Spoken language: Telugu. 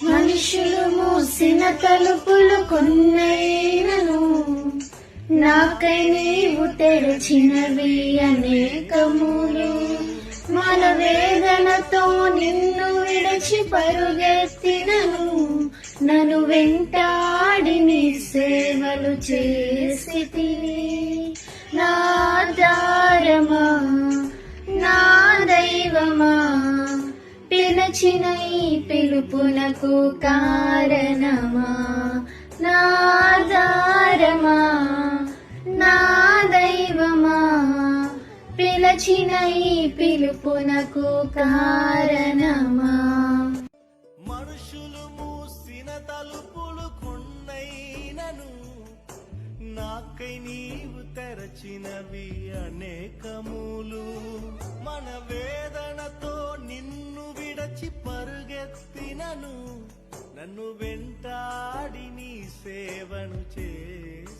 మనుషులు మూసిన తలుపులు కొన్నైనను నాకై నీవు తెరచినవి అనేకములు. మన వేదనతో నిన్ను విడిచి పరుగెత్తినను నన్ను వెంటాడి నీ సేవలు చేసితివి. నా ఆధారమా నా దైవమా పిలచిన ఈ పిలుపునకు కారణమా. నా ఆధారమా నా దైవమా పిలచిన ఈ పిలుపునకు కారణమా. మనుషులు మూసిన తలుపులు కొన్నైనను నాకై నీవు తెరచినవి అనేకములు. మన వేదనతో నిన్ను విడచి పరుగెత్తినను నన్ను వెంటాడి నీ సేవను చేసి